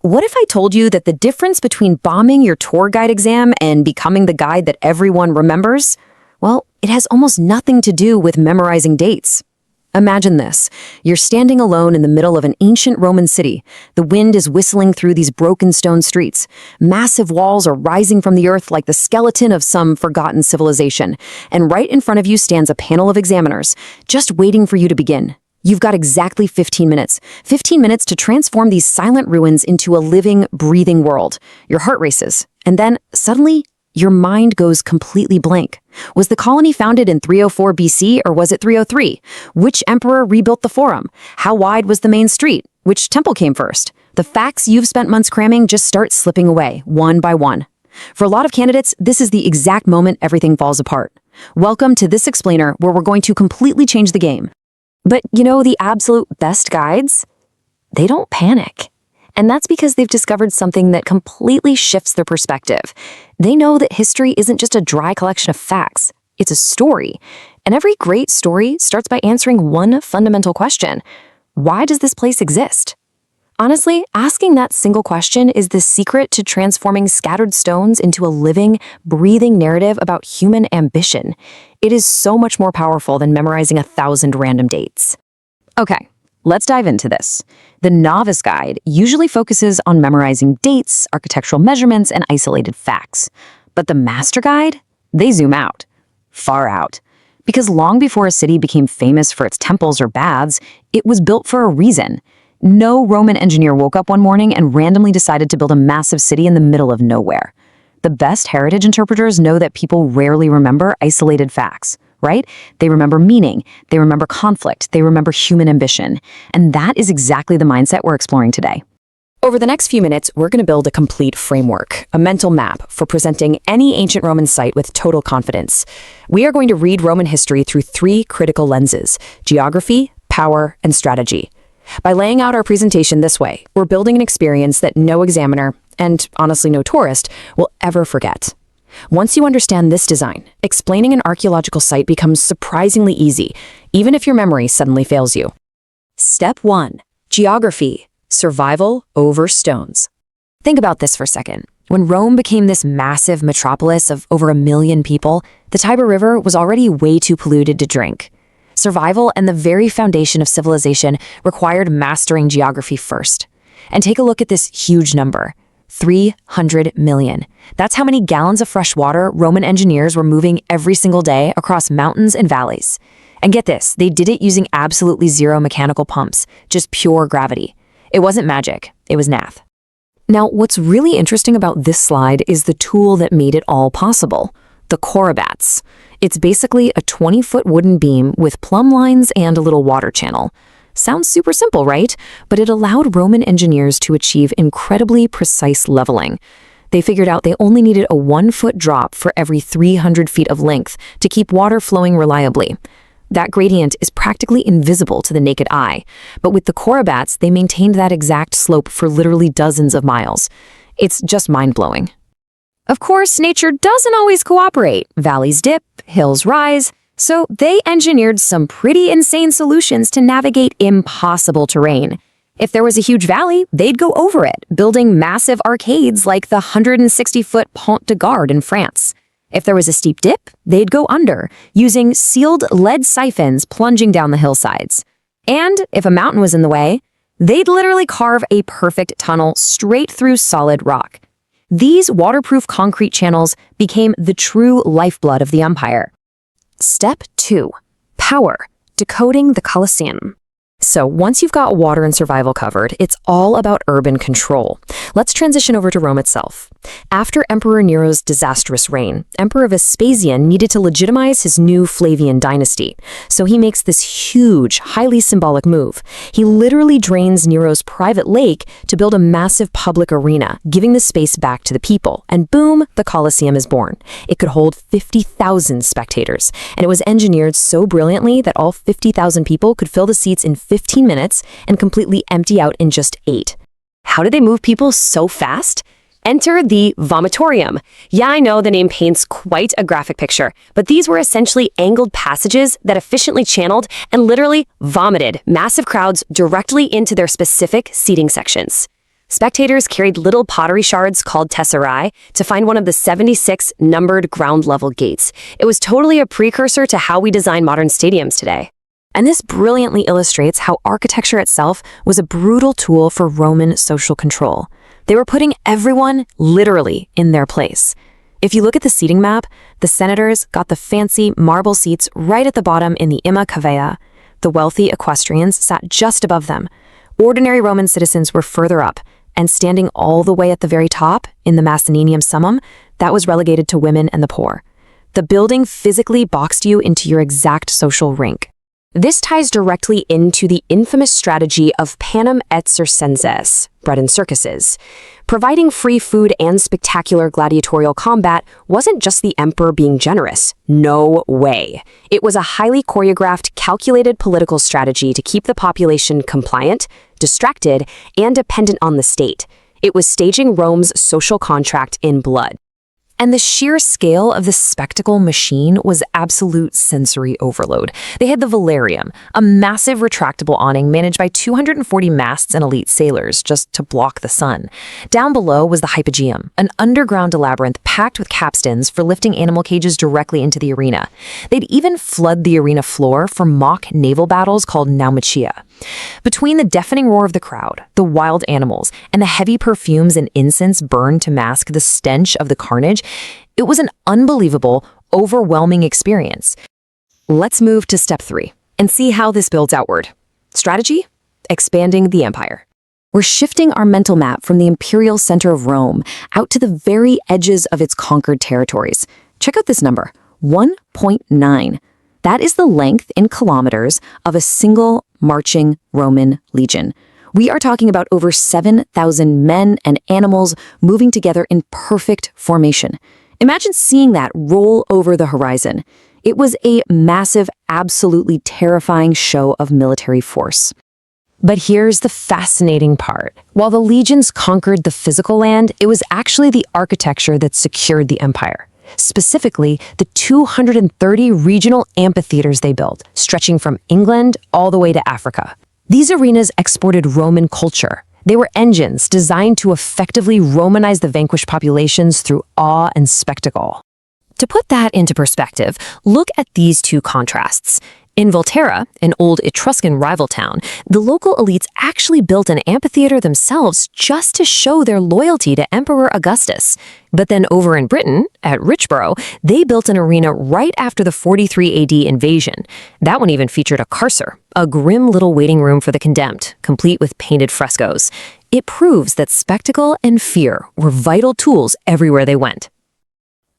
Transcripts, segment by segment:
what if I told you that the difference between bombing your tour guide exam and becoming the guide that everyone remembers? Well, it has almost nothing to do with memorizing dates. Imagine this. You're standing alone in the middle of an ancient Roman city. The wind is whistling through these broken stone streets. Massive walls are rising from the earth like the skeleton of some forgotten civilization. And right in front of you stands a panel of examiners, just waiting for you to begin. You've got exactly 15 minutes. 15 minutes to transform these silent ruins into a living, breathing world. Your heart races. And then, suddenly, your mind goes completely blank. Was the colony founded in 304 BC or was it 303? Which emperor rebuilt the forum? How wide was the main street? Which temple came first? The facts you've spent months cramming just start slipping away, one by one. For a lot of candidates, this is the exact moment everything falls apart. Welcome to this explainer where we're going to completely change the game. But you know the absolute best guides? They don't panic. And that's because they've discovered something that completely shifts their perspective. They know that history isn't just a dry collection of facts. It's a story. And every great story starts by answering one fundamental question. Why does this place exist? Honestly, asking that single question is the secret to transforming scattered stones into a living, breathing narrative about human ambition. It is so much more powerful than memorizing 1,000 random dates. Okay, let's dive into this. The novice guide usually focuses on memorizing dates, architectural measurements, and isolated facts. But the master guide? They zoom out. Far out. Because long before a city became famous for its temples or baths, it was built for a reason. No Roman engineer woke up one morning and randomly decided to build a massive city in the middle of nowhere. The best heritage interpreters know that people rarely remember isolated facts, right? They remember meaning, they remember conflict, they remember human ambition. And that is exactly the mindset we're exploring today. Over the next few minutes, we're going to build a complete framework, a mental map for presenting any ancient Roman site with total confidence. We are going to read Roman history through 3 critical lenses: geography, power, and strategy. By laying out our presentation this way, we're building an experience that no examiner, and honestly no tourist, will ever forget. Once you understand this design, explaining an archaeological site becomes surprisingly easy, even if your memory suddenly fails you. Step 1. Geography. Survival over stones. Think about this for a second. When Rome became this massive metropolis of over 1 million people, the Tiber River was already way too polluted to drink. Survival and the very foundation of civilization required mastering geography first. And take a look at this huge number, 300 million. That's how many gallons of fresh water Roman engineers were moving every single day across mountains and valleys. And get this, they did it using absolutely zero mechanical pumps, just pure gravity. It wasn't magic, it was math. Now, what's really interesting about this slide is the tool that made it all possible, the corabats. It's basically a 20-foot wooden beam with plumb lines and a little water channel. Sounds super simple, right? But it allowed Roman engineers to achieve incredibly precise leveling. They figured out they only needed a 1-foot drop for every 300 feet of length to keep water flowing reliably. That gradient is practically invisible to the naked eye, but with the corabats, they maintained that exact slope for literally dozens of miles. It's just mind-blowing. Of course, nature doesn't always cooperate. Valleys dip, hills rise, so they engineered some pretty insane solutions to navigate impossible terrain. If there was a huge valley, they'd go over it, building massive arcades like the 160-foot Pont de Gard in France. If there was a steep dip, they'd go under, using sealed lead siphons plunging down the hillsides. And if a mountain was in the way, they'd literally carve a perfect tunnel straight through solid rock. These waterproof concrete channels became the true lifeblood of the empire. Step 2. Power. Decoding the Colosseum. So once you've got water and survival covered, it's all about urban control. Let's transition over to Rome itself. After Emperor Nero's disastrous reign, Emperor Vespasian needed to legitimize his new Flavian dynasty. So he makes this huge, highly symbolic move. He literally drains Nero's private lake to build a massive public arena, giving the space back to the people. And boom, the Colosseum is born. It could hold 50,000 spectators. And it was engineered so brilliantly that all 50,000 people could fill the seats in 15 minutes and completely empty out in just 8. How did they move people so fast? Enter the vomitorium. Yeah, I know the name paints quite a graphic picture, but these were essentially angled passages that efficiently channeled and literally vomited massive crowds directly into their specific seating sections. Spectators carried little pottery shards called tesserae to find one of the 76 numbered ground-level gates. It was totally a precursor to how we design modern stadiums today. And this brilliantly illustrates how architecture itself was a brutal tool for Roman social control. They were putting everyone, literally, in their place. If you look at the seating map, the senators got the fancy marble seats right at the bottom in the Imma Cavea. The wealthy equestrians sat just above them. Ordinary Roman citizens were further up, and standing all the way at the very top, in the Massinium Summum, that was relegated to women and the poor. The building physically boxed you into your exact social rank. This ties directly into the infamous strategy of panem et circenses, bread and circuses. Providing free food and spectacular gladiatorial combat wasn't just the emperor being generous. No way. It was a highly choreographed, calculated political strategy to keep the population compliant, distracted, and dependent on the state. It was staging Rome's social contract in blood. And the sheer scale of the spectacle machine was absolute sensory overload. They had the Velarium, a massive retractable awning managed by 240 masts and elite sailors just to block the sun. Down below was the Hypogeum, an underground labyrinth packed with capstans for lifting animal cages directly into the arena. They'd even flood the arena floor for mock naval battles called naumachia. Between the deafening roar of the crowd, the wild animals, and the heavy perfumes and incense burned to mask the stench of the carnage, it was an unbelievable, overwhelming experience. Let's move to step 3 and see how this builds outward. Strategy? Expanding the empire. We're shifting our mental map from the imperial center of Rome out to the very edges of its conquered territories. Check out this number, 1.9. That is the length in kilometers of a single marching Roman legion. We are talking about over 7,000 men and animals moving together in perfect formation. Imagine seeing that roll over the horizon. It was a massive, absolutely terrifying show of military force. But here's the fascinating part. While the legions conquered the physical land, it was actually the architecture that secured the empire. Specifically, the 230 regional amphitheaters they built, stretching from England all the way to Africa. These arenas exported Roman culture. They were engines designed to effectively Romanize the vanquished populations through awe and spectacle. To put that into perspective, look at these two contrasts. In Volterra, an old Etruscan rival town, the local elites actually built an amphitheater themselves just to show their loyalty to Emperor Augustus. But then over in Britain, at Richborough, they built an arena right after the 43 AD invasion. That one even featured a carcer, a grim little waiting room for the condemned, complete with painted frescoes. It proves that spectacle and fear were vital tools everywhere they went.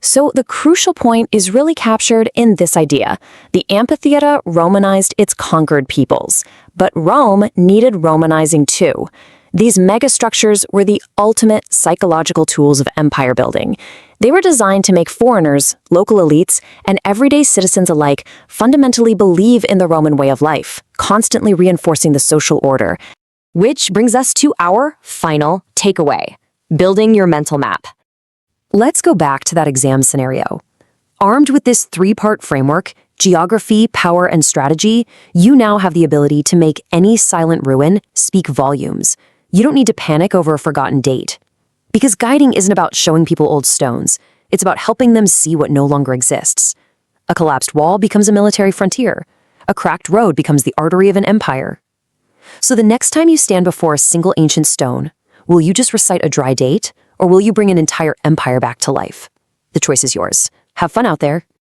So the crucial point is really captured in this idea. The amphitheater Romanized its conquered peoples, but Rome needed Romanizing too. These megastructures were the ultimate psychological tools of empire building. They were designed to make foreigners, local elites, and everyday citizens alike fundamentally believe in the Roman way of life, constantly reinforcing the social order. Which brings us to our final takeaway: building your mental map. Let's go back to that exam scenario. Armed with this 3-part framework, geography, power, and strategy, you now have the ability to make any silent ruin speak volumes. You don't need to panic over a forgotten date. Because guiding isn't about showing people old stones. It's about helping them see what no longer exists. A collapsed wall becomes a military frontier. A cracked road becomes the artery of an empire. So the next time you stand before a single ancient stone, will you just recite a dry date? Or will you bring an entire empire back to life? The choice is yours. Have fun out there.